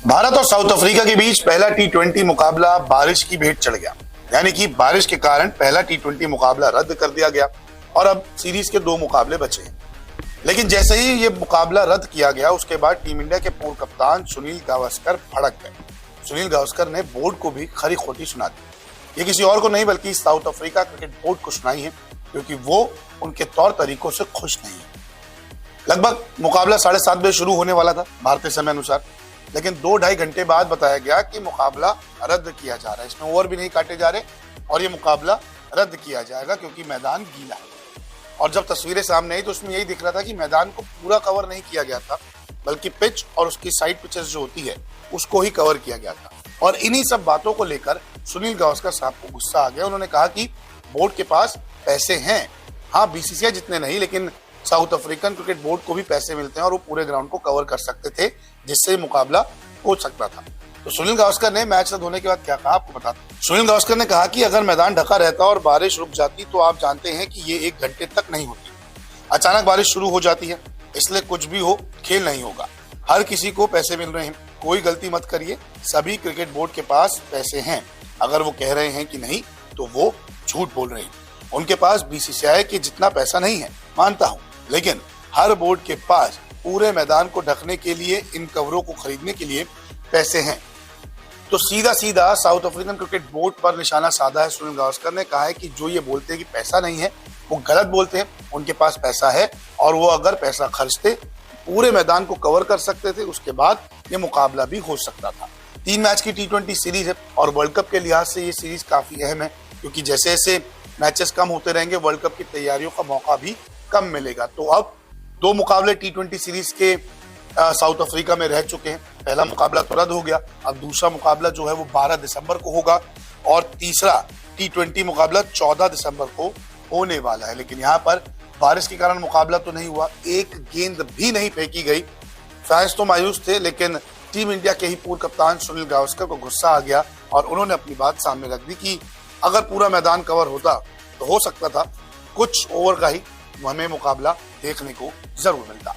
भारत और south Africa के बीच पहला टी20 मुकाबला बारिश की भेंट चढ़ गया। यानी कि बारिश के कारण पहला टी20 मुकाबला रद्द कर दिया गया और अब सीरीज के 2 मुकाबले बचे हैं। लेकिन जैसे ही ये मुकाबला रद्द किया गया उसके बाद टीम इंडिया के पूर्व कप्तान सुनील गावस्कर भड़क गए। सुनील गावस्कर ने बोर्ड को भी खरी खोटी सुना दी। ये किसी और को नहीं बल्कि साउथ अफ्रीका क्रिकेट बोर्ड को सुनाई है, क्योंकि वो उनके तौर तरीकों से खुश नहीं है। लगभग मुकाबला 7:30 बजे शुरू होने वाला था भारतीय समय अनुसार, लेकिन 2-2.5 घंटे बाद बताया गया कि मुकाबला रद्द किया जा रहा है। इसमें ओवर भी नहीं काटे जा रहे और ये मुकाबला रद्द किया जाएगा क्योंकि मैदान गीला है। और जब तस्वीरें सामने आई तो उसमें यही दिख रहा था कि मैदान को पूरा कवर नहीं किया गया था, बल्कि पिच और उसकी साइड पिचेस जो होती है उसको ही कवर किया गया था। और इन्हीं सब बातों को लेकर सुनील गावस्कर साहब को गुस्सा आ गया। उन्होंने कहा कि बोर्ड के पास पैसे हैं, हाँ बीसीसीआई जितने नहीं, लेकिन साउथ अफ्रीकन क्रिकेट बोर्ड को भी पैसे मिलते हैं और वो पूरे ग्राउंड को कवर कर सकते थे, जिससे मुकाबला हो सकता था। तो सुनील गावस्कर ने मैच रद्द होने के बाद क्या कहा आपको बताता हूं। सुनील गावस्कर ने कहा कि अगर मैदान ढका रहता और बारिश रुक जाती तो आप जानते हैं कि ये 1 घंटे तक नहीं होती। अचानक बारिश शुरू हो जाती है, इसलिए कुछ भी हो खेल नहीं होगा। हर किसी को पैसे मिल रहे हैं, कोई गलती मत करिए, सभी क्रिकेट बोर्ड के पास पैसे हैं। अगर वो कह रहे हैं कि नहीं तो वो झूठ बोल रहे हैं। उनके पास बीसीसीआई के जितना पैसा नहीं है, मानता हूँ, लेकिन हर बोर्ड के पास पूरे मैदान को ढकने के लिए, इन कवरों को खरीदने के लिए पैसे हैं। तो सीधा सीधा साउथ अफ्रीकन क्रिकेट बोर्ड पर निशाना साधा है। सुनील गावस्कर ने कहा है कि जो ये बोलते हैं कि पैसा नहीं है वो गलत बोलते हैं। उनके पास पैसा है और वो अगर पैसा खर्चते पूरे मैदान को कवर कर सकते थे, उसके बाद ये मुकाबला भी हो सकता था। 3 मैच की टी20 सीरीज है और वर्ल्ड कप के लिहाज से ये सीरीज काफी अहम है, क्योंकि जैसे जैसे मैचेस कम होते रहेंगे वर्ल्ड कप की तैयारियों का मौका भी कम मिलेगा। तो अब 2 मुकाबले टी20 सीरीज के साउथ अफ्रीका में रह चुके हैं। पहला मुकाबला तो रद्द हो गया, अब दूसरा मुकाबला जो है वो 12 दिसंबर को होगा और तीसरा टी20 मुकाबला 14 दिसंबर को होने वाला है। लेकिन यहाँ पर बारिश के कारण मुकाबला तो नहीं हुआ, एक गेंद भी नहीं फेंकी गई। फैंस तो मायूस थे, लेकिन टीम इंडिया के ही पूर्व कप्तान सुनील गावस्कर को गुस्सा आ गया और उन्होंने अपनी बात सामने रख दी कि अगर पूरा मैदान कवर होता तो हो सकता था कुछ ओवर का ही हमें मुकाबला देखने को जरूर मिलता।